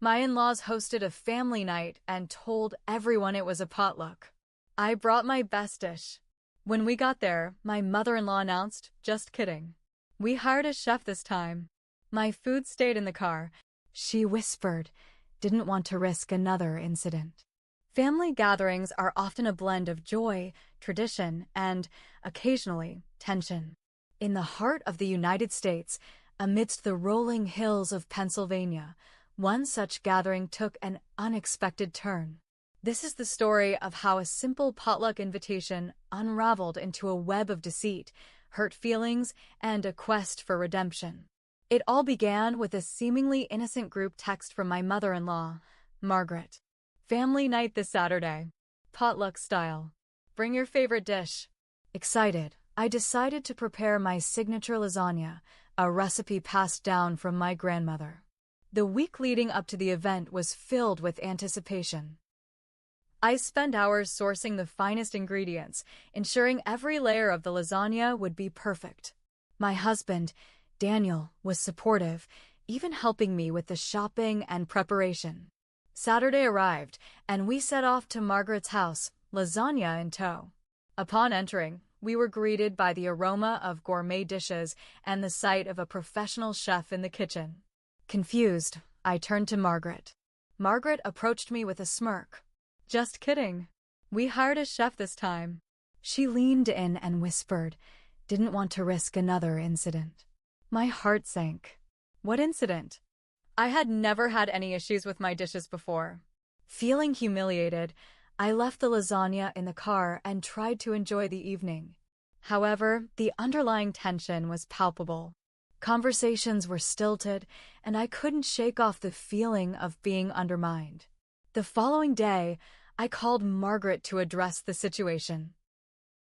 My in-laws hosted a family night and told everyone it was a potluck. I brought my best dish. When we got there, my mother-in-law announced, "Just kidding. We hired a chef this time." My food stayed in the car. She whispered, "Didn't want to risk another incident." Family gatherings are often a blend of joy, tradition, and, occasionally, tension. In the heart of the United States, amidst the rolling hills of Pennsylvania, one such gathering took an unexpected turn. This is the story of how a simple potluck invitation unraveled into a web of deceit, hurt feelings, and a quest for redemption. It all began with a seemingly innocent group text from my mother-in-law, Margaret. "Family night this Saturday. Potluck style. Bring your favorite dish." Excited, I decided to prepare my signature lasagna, a recipe passed down from my grandmother. The week leading up to the event was filled with anticipation. I spent hours sourcing the finest ingredients, ensuring every layer of the lasagna would be perfect. My husband, Daniel, was supportive, even helping me with the shopping and preparation. Saturday arrived, and we set off to Margaret's house, lasagna in tow. Upon entering, we were greeted by the aroma of gourmet dishes and the sight of a professional chef in the kitchen. Confused, I turned to Margaret. Margaret approached me with a smirk. "Just kidding. We hired a chef this time." She leaned in and whispered, "Didn't want to risk another incident." My heart sank. What incident? I had never had any issues with my dishes before. Feeling humiliated, I left the lasagna in the car and tried to enjoy the evening. However, the underlying tension was palpable. Conversations were stilted, and I couldn't shake off the feeling of being undermined. The following day, I called Margaret to address the situation.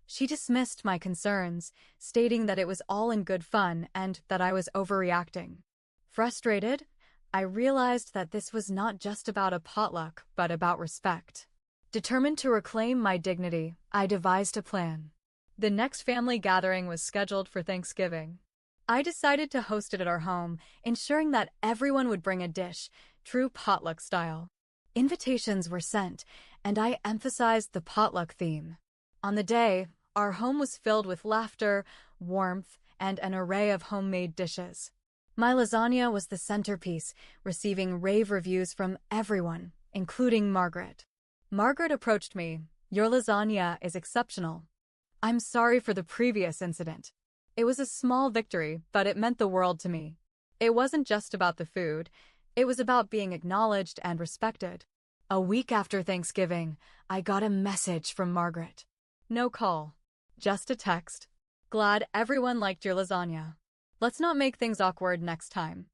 She dismissed my concerns, stating that it was all in good fun and that I was overreacting. Frustrated, I realized that this was not just about a potluck, but about respect. Determined to reclaim my dignity, I devised a plan. The next family gathering was scheduled for Thanksgiving. I decided to host it at our home, ensuring that everyone would bring a dish, true potluck style. Invitations were sent, and I emphasized the potluck theme. On the day, our home was filled with laughter, warmth, and an array of homemade dishes. My lasagna was the centerpiece, receiving rave reviews from everyone, including Margaret. Margaret approached me. "Your lasagna is exceptional. I'm sorry for the previous incident." It was a small victory, but it meant the world to me. It wasn't just about the food. It was about being acknowledged and respected. A week after Thanksgiving, I got a message from Margaret. No call, just a text. "Glad everyone liked your lasagna. Let's not make things awkward next time.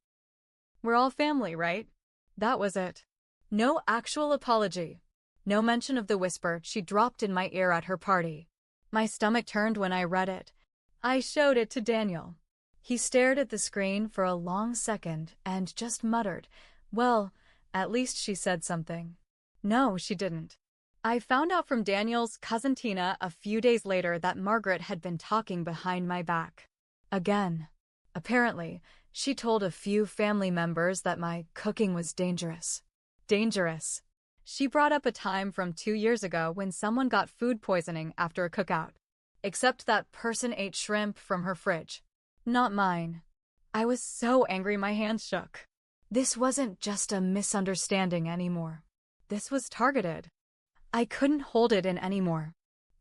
We're all family, right?" That was it. No actual apology. No mention of the whisper she dropped in my ear at her party. My stomach turned when I read it. I showed it to Daniel. He stared at the screen for a long second and just muttered, "Well, at least she said something." No, she didn't. I found out from Daniel's cousin Tina a few days later that Margaret had been talking behind my back. Again. Apparently, she told a few family members that my cooking was dangerous. Dangerous. She brought up a time from 2 years ago when someone got food poisoning after a cookout. Except that person ate shrimp from her fridge. Not mine. I was so angry my hands shook. This wasn't just a misunderstanding anymore. This was targeted. I couldn't hold it in anymore.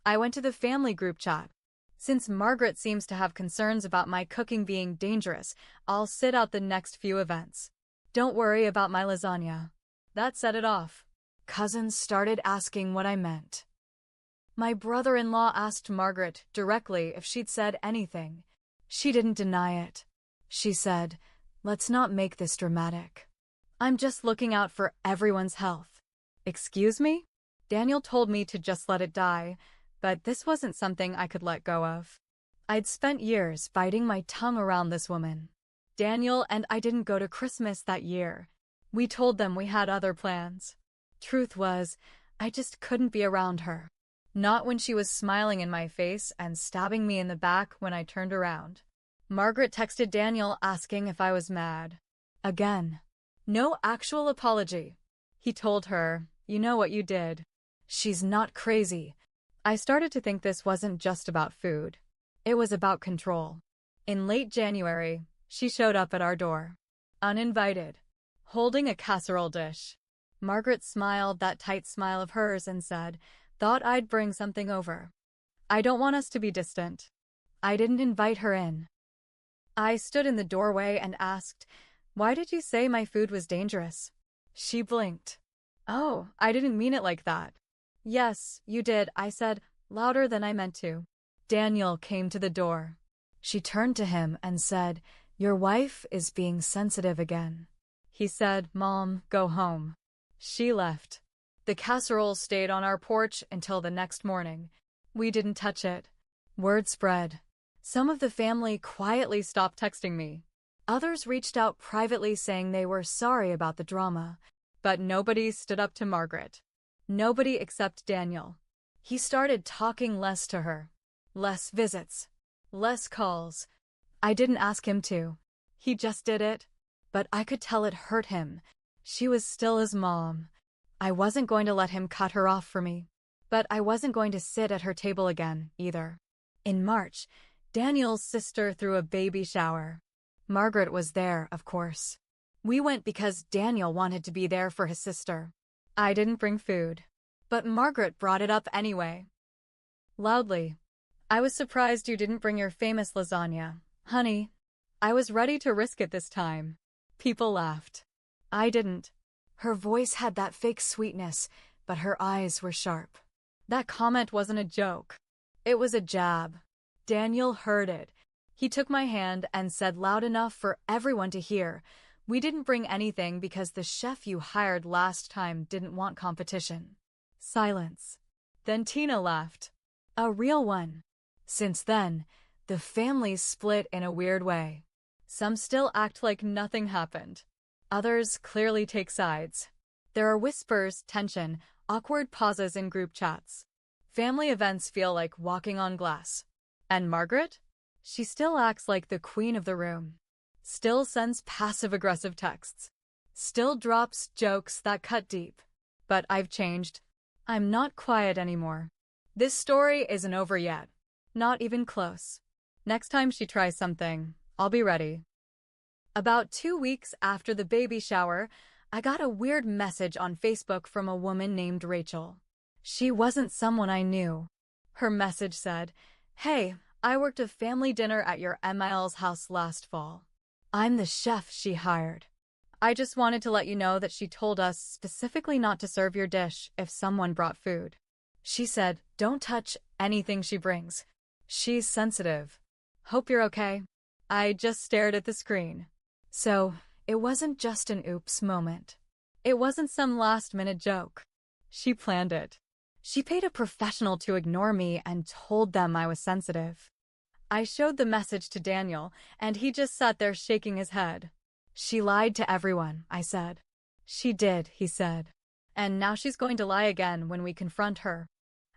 I went to the family group chat. Since Margaret seems to have concerns about my cooking being dangerous, I'll sit out the next few events. Don't worry about my lasagna. That set it off. Cousins started asking what I meant. My brother-in-law asked Margaret directly if she'd said anything. She didn't deny it. She said, "Let's not make this dramatic. I'm just looking out for everyone's health." Excuse me? Daniel told me to just let it die, but this wasn't something I could let go of. I'd spent years biting my tongue around this woman. Daniel and I didn't go to Christmas that year. We told them we had other plans. Truth was, I just couldn't be around her. Not when she was smiling in my face and stabbing me in the back when I turned around. Margaret texted Daniel asking if I was mad. Again. No actual apology. He told her, "You know what you did. She's not crazy." I started to think this wasn't just about food. It was about control. In late January, she showed up at our door. Uninvited. Holding a casserole dish. Margaret smiled that tight smile of hers and said, "Thought I'd bring something over. I don't want us to be distant." I didn't invite her in. I stood in the doorway and asked, "Why did you say my food was dangerous?" She blinked. "Oh, I didn't mean it like that." "Yes, you did," I said, louder than I meant to. Daniel came to the door. She turned to him and said, "Your wife is being sensitive again." He said, "Mom, go home." She left. The casserole stayed on our porch until the next morning. We didn't touch it. Word spread. Some of the family quietly stopped texting me. Others reached out privately saying they were sorry about the drama. But nobody stood up to Margaret. Nobody except Daniel. He started talking less to her. Less visits. Less calls. I didn't ask him to. He just did it. But I could tell it hurt him. She was still his mom. I wasn't going to let him cut her off for me. But I wasn't going to sit at her table again, either. In March, Daniel's sister threw a baby shower. Margaret was there, of course. We went because Daniel wanted to be there for his sister. I didn't bring food. But Margaret brought it up anyway. Loudly. "I was surprised you didn't bring your famous lasagna, honey." I was ready to risk it this time. People laughed. I didn't. Her voice had that fake sweetness, but her eyes were sharp. That comment wasn't a joke. It was a jab. Daniel heard it. He took my hand and said loud enough for everyone to hear, "We didn't bring anything because the chef you hired last time didn't want competition." Silence. Then Tina laughed. A real one. Since then, the family's split in a weird way. Some still act like nothing happened. Others clearly take sides. There are whispers, tension, awkward pauses in group chats. Family events feel like walking on glass. And Margaret? She still acts like the queen of the room. Still sends passive-aggressive texts. Still drops jokes that cut deep. But I've changed. I'm not quiet anymore. This story isn't over yet. Not even close. Next time she tries something, I'll be ready. About 2 weeks after the baby shower, I got a weird message on Facebook from a woman named Rachel. She wasn't someone I knew. Her message said, "Hey, I worked a family dinner at your Emil's house last fall. I'm the chef she hired. I just wanted to let you know that she told us specifically not to serve your dish if someone brought food. She said, don't touch anything she brings. She's sensitive. Hope you're okay." I just stared at the screen. So, it wasn't just an oops moment. It wasn't some last-minute joke. She planned it. She paid a professional to ignore me and told them I was sensitive. I showed the message to Daniel, and he just sat there shaking his head. "She lied to everyone," I said. "She did," he said. "And now she's going to lie again when we confront her."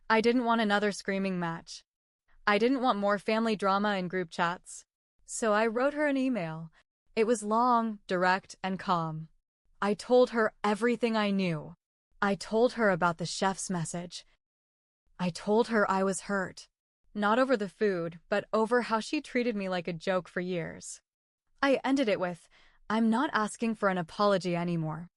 I didn't want another screaming match. I didn't want more family drama in group chats. So I wrote her an email. It was long, direct, and calm. I told her everything I knew. I told her about the chef's message. I told her I was hurt. Not over the food, but over how she treated me like a joke for years. I ended it with, "I'm not asking for an apology anymore.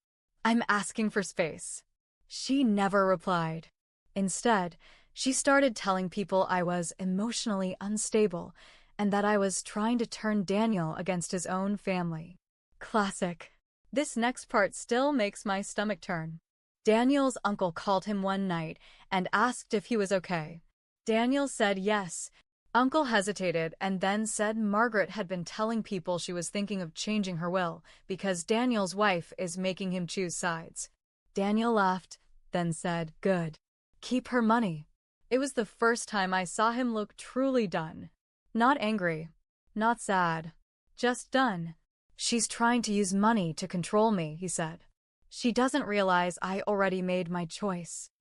I'm asking for space." She never replied. Instead, she started telling people I was emotionally unstable and that I was trying to turn Daniel against his own family. Classic. This next part still makes my stomach turn. Daniel's uncle called him one night and asked if he was okay. Daniel said yes. Uncle hesitated and then said Margaret had been telling people she was thinking of changing her will because Daniel's wife is making him choose sides. Daniel laughed, then said, "Good. Keep her money." It was the first time I saw him look truly done. Not angry. Not sad. Just done. "She's trying to use money to control me," he said. "She doesn't realize I already made my choice."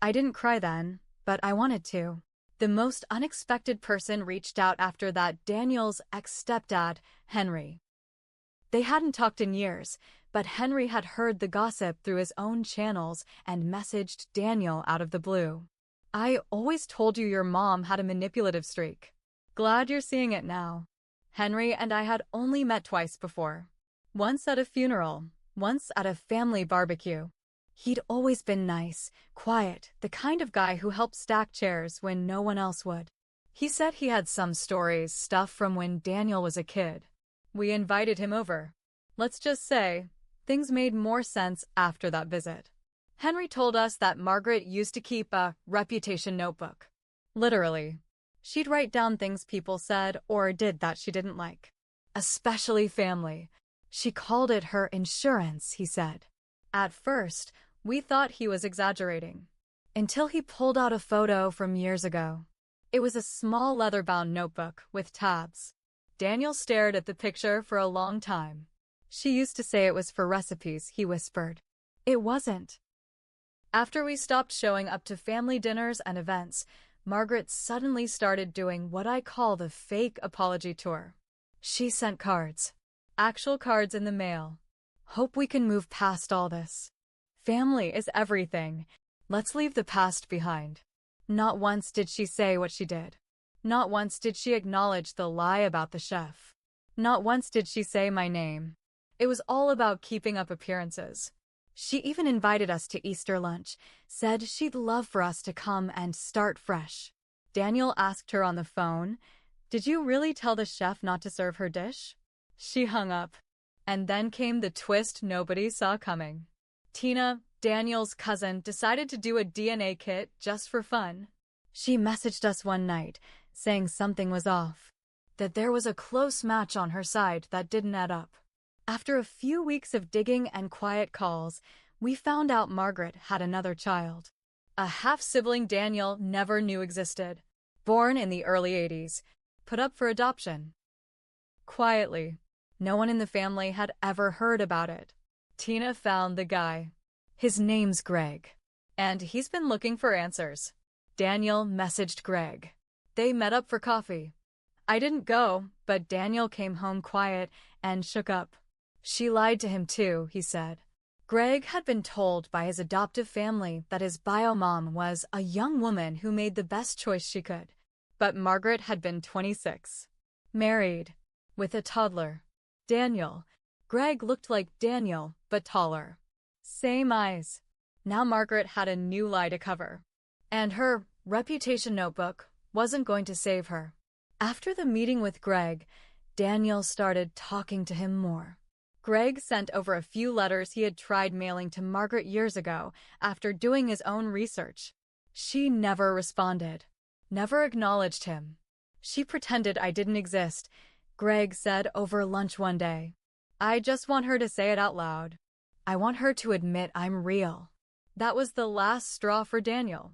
I didn't cry then, but I wanted to. The most unexpected person reached out after that, Daniel's ex-stepdad, Henry. They hadn't talked in years, but Henry had heard the gossip through his own channels and messaged Daniel out of the blue. I always told you your mom had a manipulative streak. Glad you're seeing it now. Henry and I had only met twice before. Once at a funeral, once at a family barbecue. He'd always been nice, quiet, the kind of guy who helped stack chairs when no one else would. He said he had some stories, stuff from when Daniel was a kid. We invited him over. Let's just say, things made more sense after that visit. Henry told us that Margaret used to keep a reputation notebook. Literally. She'd write down things people said or did that she didn't like. Especially family. She called it her insurance, he said. At first, we thought he was exaggerating. Until he pulled out a photo from years ago. It was a small leather-bound notebook with tabs. Daniel stared at the picture for a long time. She used to say it was for recipes, he whispered. It wasn't. After we stopped showing up to family dinners and events, Margaret suddenly started doing what I call the fake apology tour. She sent cards. Actual cards in the mail. Hope we can move past all this. Family is everything. Let's leave the past behind. Not once did she say what she did. Not once did she acknowledge the lie about the chef. Not once did she say my name. It was all about keeping up appearances. She even invited us to Easter lunch, said she'd love for us to come and start fresh. Daniel asked her on the phone, "Did you really tell the chef not to serve her dish?" She hung up. And then came the twist nobody saw coming. Tina, Daniel's cousin, decided to do a DNA kit just for fun. She messaged us one night, saying something was off, that there was a close match on her side that didn't add up. After a few weeks of digging and quiet calls, we found out Margaret had another child. A half-sibling Daniel never knew existed. Born in the early 80s. Put up for adoption. Quietly. No one in the family had ever heard about it. Tina found the guy. His name's Greg. And he's been looking for answers. Daniel messaged Greg. They met up for coffee. I didn't go, but Daniel came home quiet and shook up. She lied to him too, he said. Greg had been told by his adoptive family that his bio mom was a young woman who made the best choice she could. But Margaret had been 26. Married. With a toddler. Daniel. Greg looked like Daniel, but taller. Same eyes. Now Margaret had a new lie to cover. And her reputation notebook wasn't going to save her. After the meeting with Greg, Daniel started talking to him more. Greg sent over a few letters he had tried mailing to Margaret years ago after doing his own research. She never responded. Never acknowledged him. She pretended I didn't exist, Greg said over lunch one day. I just want her to say it out loud. I want her to admit I'm real. That was the last straw for Daniel.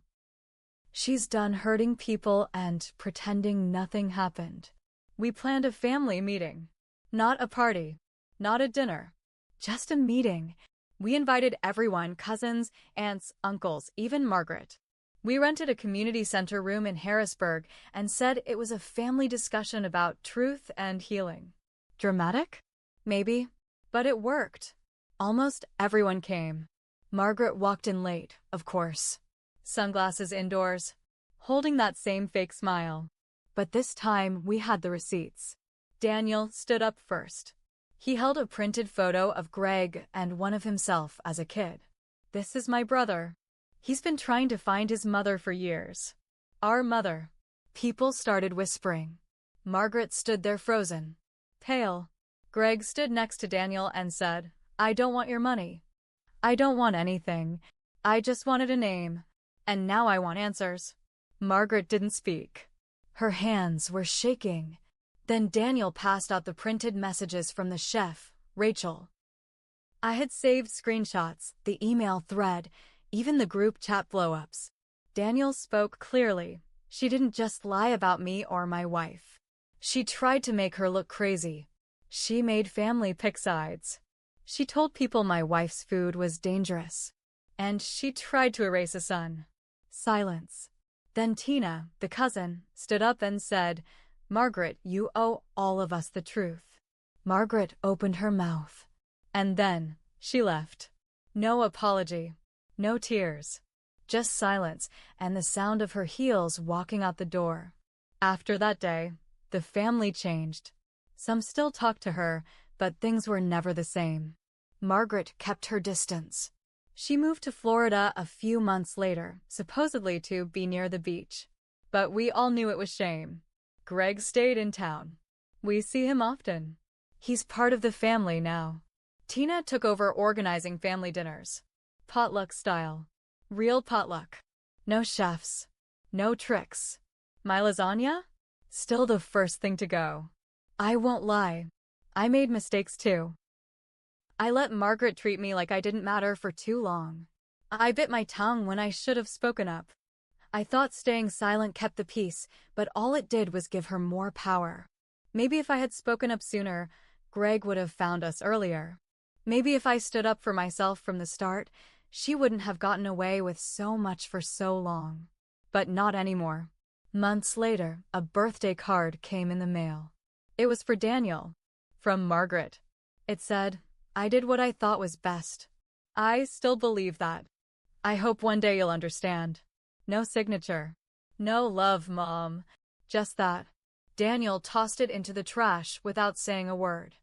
She's done hurting people and pretending nothing happened. We planned a family meeting. Not a party. Not a dinner. Just a meeting. We invited everyone, cousins, aunts, uncles, even Margaret. We rented a community center room in Harrisburg and said it was a family discussion about truth and healing. Dramatic? Maybe. But it worked. Almost everyone came. Margaret walked in late, of course. Sunglasses indoors. Holding that same fake smile. But this time we had the receipts. Daniel stood up first. He held a printed photo of Greg and one of himself as a kid. This is my brother. He's been trying to find his mother for years. Our mother. People started whispering. Margaret stood there frozen. Pale. Greg stood next to Daniel and said, I don't want your money. I don't want anything. I just wanted a name. And now I want answers. Margaret didn't speak. Her hands were shaking. Then Daniel passed out the printed messages from the chef, Rachel. I had saved screenshots, the email thread, even the group chat blow-ups. Daniel spoke clearly. She didn't just lie about me or my wife. She tried to make her look crazy. She made family pick sides. She told people my wife's food was dangerous. And she tried to erase a son. Silence. Then Tina, the cousin, stood up and said, Margaret, you owe all of us the truth. Margaret opened her mouth. And then she left. No apology. No tears. Just silence and the sound of her heels walking out the door. After that day, the family changed. Some still talked to her, but things were never the same. Margaret kept her distance. She moved to Florida a few months later, supposedly to be near the beach. But we all knew it was shame. Greg stayed in town. We see him often. He's part of the family now. Tina took over organizing family dinners. Potluck style. Real potluck. No chefs. No tricks. My lasagna? Still the first thing to go. I won't lie. I made mistakes too. I let Margaret treat me like I didn't matter for too long. I bit my tongue when I should have spoken up. I thought staying silent kept the peace, but all it did was give her more power. Maybe if I had spoken up sooner, Greg would have found us earlier. Maybe if I stood up for myself from the start, she wouldn't have gotten away with so much for so long. But not anymore. Months later, a birthday card came in the mail. It was for Daniel. From Margaret. It said, "I did what I thought was best." I still believe that. I hope one day you'll understand. No signature. No love, Mom. Just that. Daniel tossed it into the trash without saying a word.